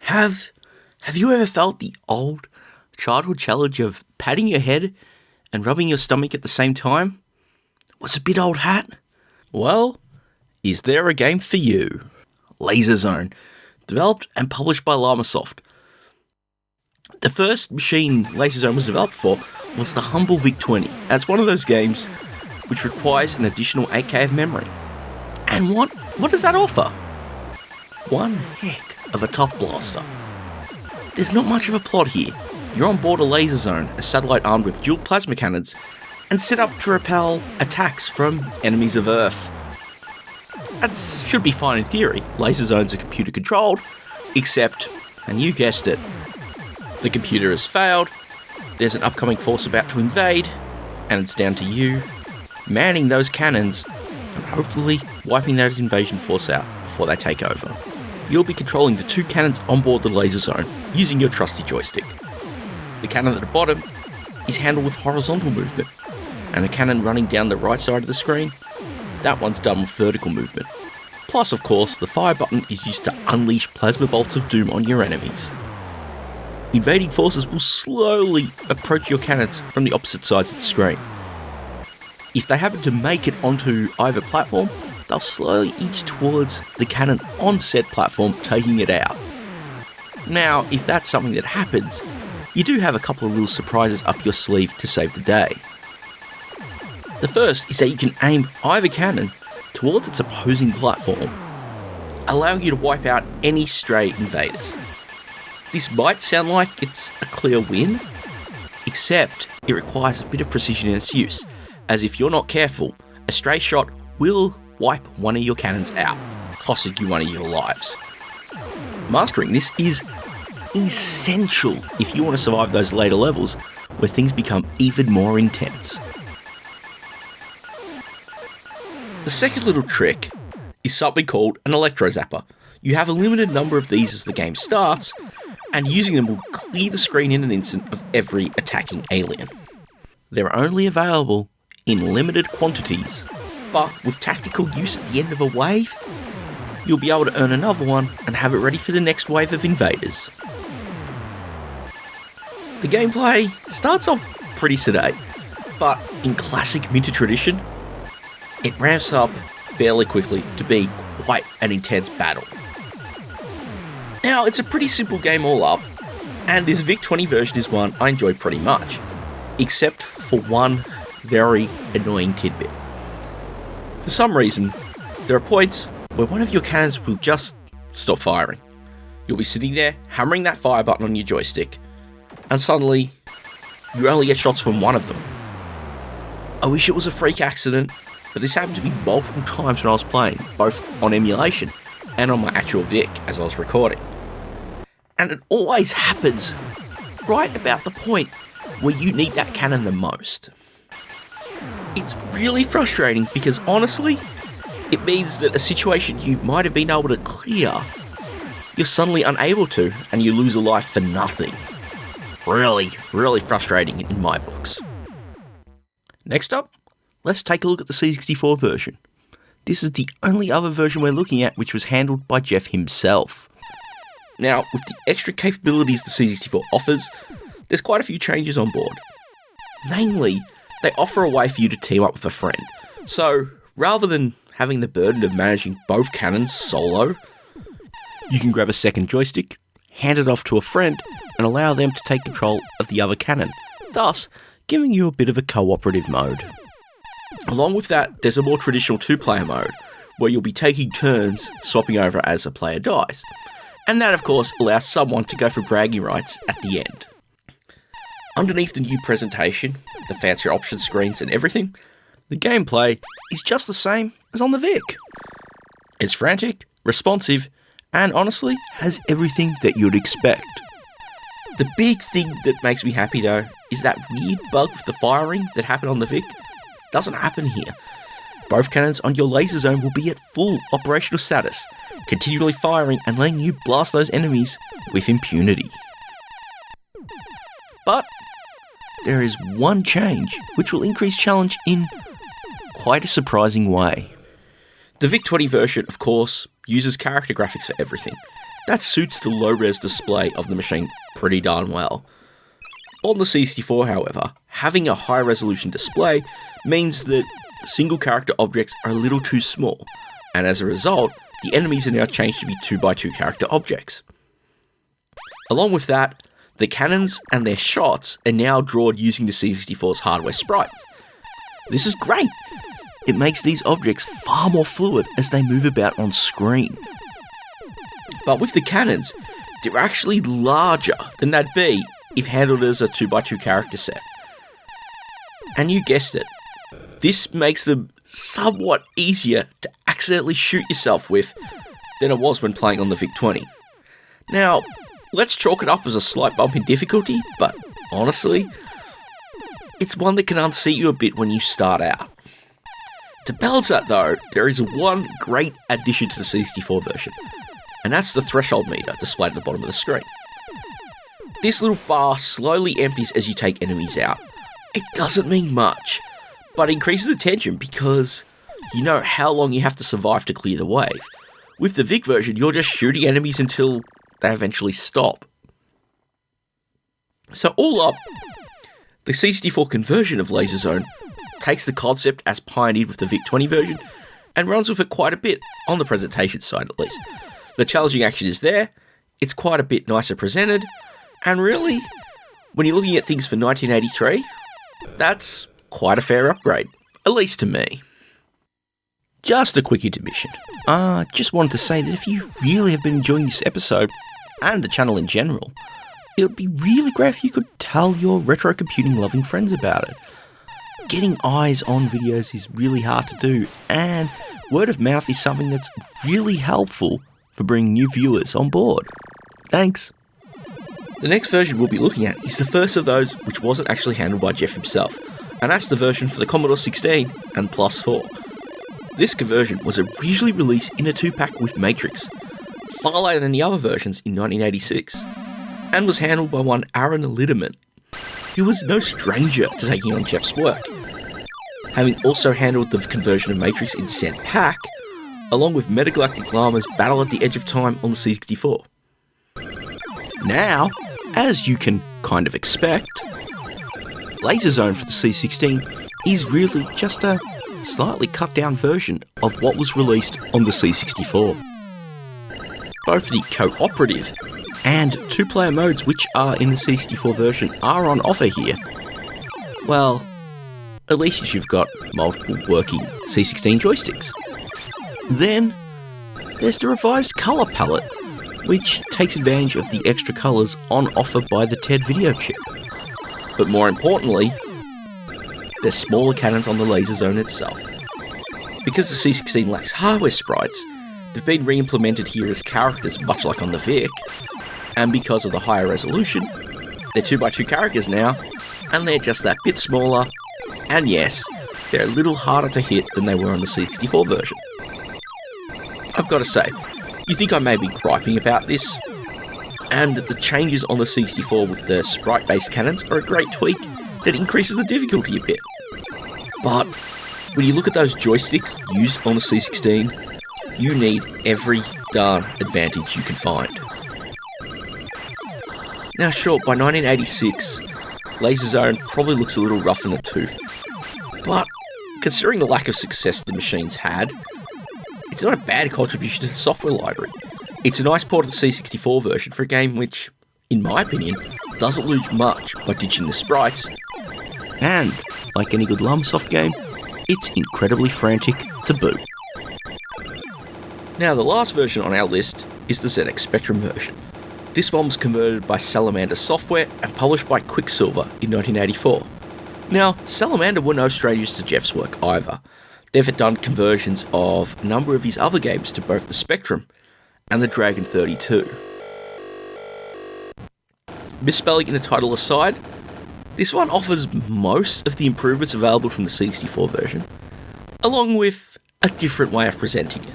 Have you ever felt the old childhood challenge of patting your head and rubbing your stomach at the same time? What's a bit old hat? Well, is there a game for you? Laser Zone, developed and published by Llamasoft. The first machine Laser Zone was developed for was the humble VIC-20, and it's one of those games which requires an additional 8K of memory. And what does that offer? One heck of a tough blaster. There's not much of a plot here. You're on board a Laser Zone, a satellite armed with dual plasma cannons, and set up to repel attacks from enemies of Earth. That should be fine in theory. Laser Zones are computer controlled, except, and you guessed it, the computer has failed, there's an upcoming force about to invade, and it's down to you manning those cannons and hopefully wiping that invasion force out before they take over. You'll be controlling the two cannons on board the Laser Zone using your trusty joystick. The cannon at the bottom is handled with horizontal movement, and the cannon running down the right side of the screen, that one's done with vertical movement. Plus, of course, the fire button is used to unleash plasma bolts of doom on your enemies. Invading forces will slowly approach your cannons from the opposite sides of the screen. If they happen to make it onto either platform, they'll slowly inch towards the cannon on said platform, taking it out. Now, if that's something that happens, you do have a couple of little surprises up your sleeve to save the day. The first is that you can aim either cannon towards its opposing platform, allowing you to wipe out any stray invaders. This might sound like it's a clear win, except it requires a bit of precision in its use, as if you're not careful, a stray shot will wipe one of your cannons out, costing you one of your lives. Mastering this is essential if you want to survive those later levels where things become even more intense. The second little trick is something called an electro zapper. You have a limited number of these as the game starts, and using them will clear the screen in an instant of every attacking alien. They're only available in limited quantities, but with tactical use at the end of a wave, you'll be able to earn another one and have it ready for the next wave of invaders. The gameplay starts off pretty sedate, but in classic Minter tradition, it ramps up fairly quickly to be quite an intense battle. Now, it's a pretty simple game all up, and this VIC-20 version is one I enjoy pretty much, except for one very annoying tidbit. For some reason, there are points where one of your cannons will just stop firing. You'll be sitting there, hammering that fire button on your joystick, and suddenly, you only get shots from one of them. I wish it was a freak accident, but this happened to me multiple times when I was playing, both on emulation and on my actual VIC as I was recording. And it always happens right about the point where you need that cannon the most. It's really frustrating because honestly, it means that a situation you might have been able to clear, you're suddenly unable to, and you lose a life for nothing. Really, really frustrating in my books. Next up, let's take a look at the C64 version. This is the only other version we're looking at which was handled by Jeff himself. Now, with the extra capabilities the C64 offers, there's quite a few changes on board. Namely, they offer a way for you to team up with a friend. So, rather than having the burden of managing both cannons solo, you can grab a second joystick, hand it off to a friend, and allow them to take control of the other cannon, thus giving you a bit of a cooperative mode. Along with that, there's a more traditional two-player mode, where you'll be taking turns swapping over as a player dies. And that, of course, allows someone to go for bragging rights at the end. Underneath the new presentation, the fancier option screens and everything, the gameplay is just the same as on the VIC. It's frantic, responsive, and honestly, has everything that you'd expect. The big thing that makes me happy though, is that weird bug with the firing that happened on the VIC doesn't happen here. Both cannons on your Laser Zone will be at full operational status, continually firing and letting you blast those enemies with impunity. But there is one change which will increase challenge in quite a surprising way. The VIC-20 version, of course, uses character graphics for everything, that suits the low-res display of the machine pretty darn well. On the C64, however, having a high-resolution display means that single character objects are a little too small, and as a result, the enemies are now changed to be 2x2 character objects. Along with that, the cannons and their shots are now drawn using the C64's hardware sprites. This is great! It makes these objects far more fluid as they move about on screen. But with the cannons, they're actually larger than they'd be if handled as a 2x2 character set. And you guessed it, this makes them somewhat easier to accidentally shoot yourself with than it was when playing on the VIC-20. Now, let's chalk it up as a slight bump in difficulty, but honestly, it's one that can unseat you a bit when you start out. To balance that though, there is one great addition to the C64 version, and that's the threshold meter displayed at the bottom of the screen. This little bar slowly empties as you take enemies out. It doesn't mean much, but increases the tension because you know how long you have to survive to clear the wave. With the VIC version, you're just shooting enemies until they eventually stop. So all up, the C64 conversion of Laser Zone takes the concept as pioneered with the VIC-20 version and runs with it quite a bit, on the presentation side at least. The challenging action is there, it's quite a bit nicer presented, and really, when you're looking at things for 1983, that's quite a fair upgrade, at least to me. Just a quick intermission. Just wanted to say that if you really have been enjoying this episode, and the channel in general, it would be really great if you could tell your retro computing loving friends about it. Getting eyes on videos is really hard to do, and word of mouth is something that's really helpful for bringing new viewers on board. Thanks. The next version we'll be looking at is the first of those which wasn't actually handled by Jeff himself, and that's the version for the Commodore 16 and Plus 4. This conversion was originally released in a 2-pack with Matrix, far later than the other versions in 1986, and was handled by one Aaron Litterman, who was no stranger to taking on Jeff's work, having also handled the conversion of Matrix in said pack, along with Metagalactic Llama's Battle at the Edge of Time on the C64. Now, as you can kind of expect, Laser Zone for the C16 is really just a slightly cut down version of what was released on the C64. Both the cooperative and 2-player modes which are in the C64 version are on offer here. Well, at least if you've got multiple working C16 joysticks. Then, there's the revised colour palette, which takes advantage of the extra colours on offer by the TED video chip. But more importantly, there's smaller cannons on the Laser Zone itself. Because the C16 lacks hardware sprites, they've been re-implemented here as characters much like on the VIC, and because of the higher resolution, they're 2x2 characters now, and they're just that bit smaller, and yes, they're a little harder to hit than they were on the C64 version. I've got to say, you think I may be griping about this, and that the changes on the C64 with the sprite-based cannons are a great tweak that increases the difficulty a bit. But when you look at those joysticks used on the C16, you need every darn advantage you can find. Now sure, by 1986, Laser Zone probably looks a little rough in the tooth, but considering the lack of success the machines had, it's not a bad contribution to the software library. It's a nice port of the C64 version for a game which, in my opinion, doesn't lose much by ditching the sprites, and, like any good Llamasoft game, it's incredibly frantic to boot. Now the last version on our list is the ZX Spectrum version. This one was converted by Salamander Software and published by Quicksilver in 1984. Now, Salamander were no strangers to Jeff's work either. They've done conversions of a number of his other games to both the Spectrum and the Dragon 32. Misspelling in the title aside, this one offers most of the improvements available from the C64 version, along with a different way of presenting it.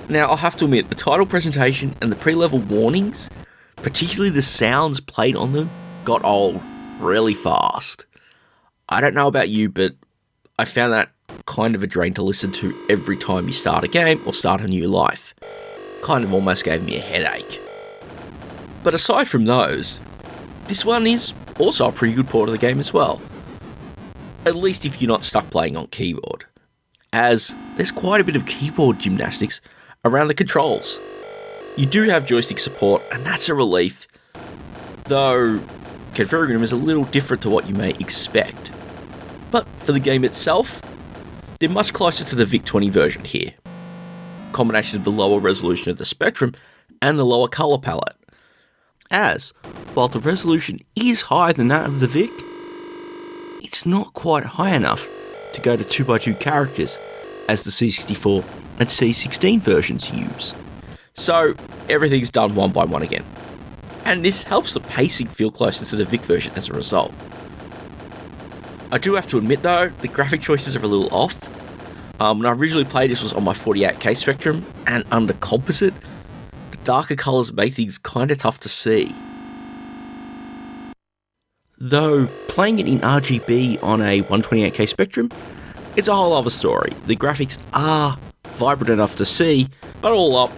Now, I'll have to admit, the title presentation and the pre-level warnings, particularly the sounds played on them, got old really fast. I don't know about you, but I found that kind of a drain to listen to every time you start a game or start a new life. kind of almost gave me a headache. But aside from those, this one is also a pretty good port of the game as well. At least if you're not stuck playing on keyboard, as there's quite a bit of keyboard gymnastics around the controls. You do have joystick support, and that's a relief, though configuring them is a little different to what you may expect. But for the game itself, they're much closer to the VIC-20 version here. Combination of the lower resolution of the Spectrum and the lower colour palette. As, while the resolution is higher than that of the VIC, it's not quite high enough to go to 2x2 characters as the C64 and C16 versions use. So everything's done one by one again. And this helps the pacing feel closer to the VIC version as a result. I do have to admit though, the graphic choices are a little off. When I originally played this was on my 48K Spectrum, and under Composite, the darker colours make things kinda tough to see. Though, playing it in RGB on a 128K Spectrum, it's a whole other story. The graphics are vibrant enough to see, but all up,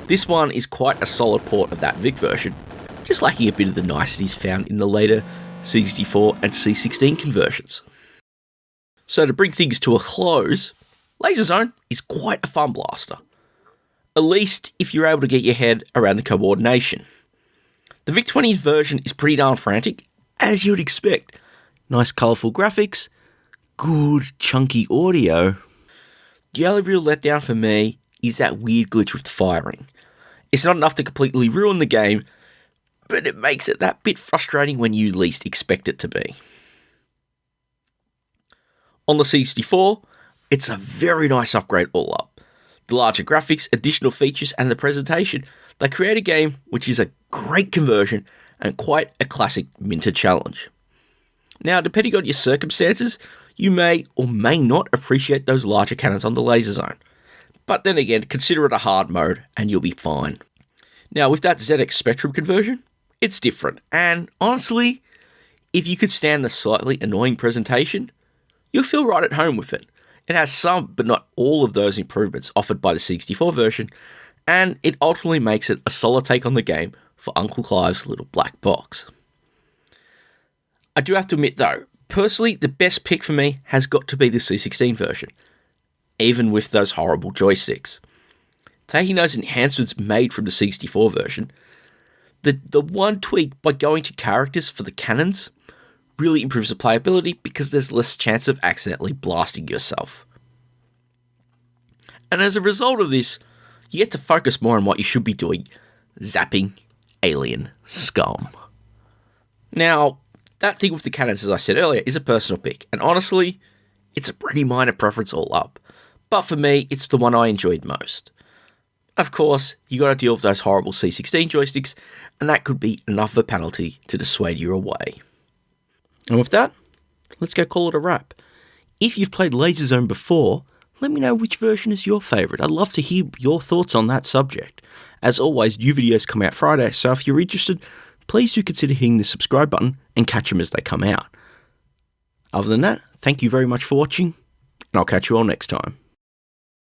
this one is quite a solid port of that VIC version, just lacking a bit of the niceties found in the later C64 and C16 conversions. So to bring things to a close, Laser Zone is quite a fun blaster. At least if you're able to get your head around the coordination. The VIC-20's version is pretty darn frantic, as you'd expect. Nice colourful graphics, good chunky audio. The only real letdown for me is that weird glitch with the firing. It's not enough to completely ruin the game, but it makes it that bit frustrating when you least expect it to be. On the C64, it's a very nice upgrade all up. The larger graphics, additional features, and the presentation, they create a game which is a great conversion and quite a classic minter challenge. Now, depending on your circumstances, you may or may not appreciate those larger cannons on the Laser Zone. But then again, consider it a hard mode and you'll be fine. Now, with that ZX Spectrum conversion, it's different, and honestly, if you could stand the slightly annoying presentation, you'll feel right at home with it. It has some, but not all of those improvements offered by the 64 version, and it ultimately makes it a solid take on the game for Uncle Clive's little black box. I do have to admit though, personally, the best pick for me has got to be the C16 version, even with those horrible joysticks. Taking those enhancements made from the 64 version, the one tweak by going to characters for the cannons really improves the playability because there's less chance of accidentally blasting yourself. And as a result of this, you get to focus more on what you should be doing, zapping alien scum. Now, that thing with the cannons, as I said earlier, is a personal pick, and honestly, it's a pretty minor preference all up. But for me, it's the one I enjoyed most. Of course, you gotta deal with those horrible C16 joysticks, and that could be enough of a penalty to dissuade you away. And with that, let's go call it a wrap. If you've played Laser Zone before, let me know which version is your favourite. I'd love to hear your thoughts on that subject. As always, new videos come out Friday, so if you're interested, please do consider hitting the subscribe button and catch them as they come out. Other than that, thank you very much for watching, and I'll catch you all next time.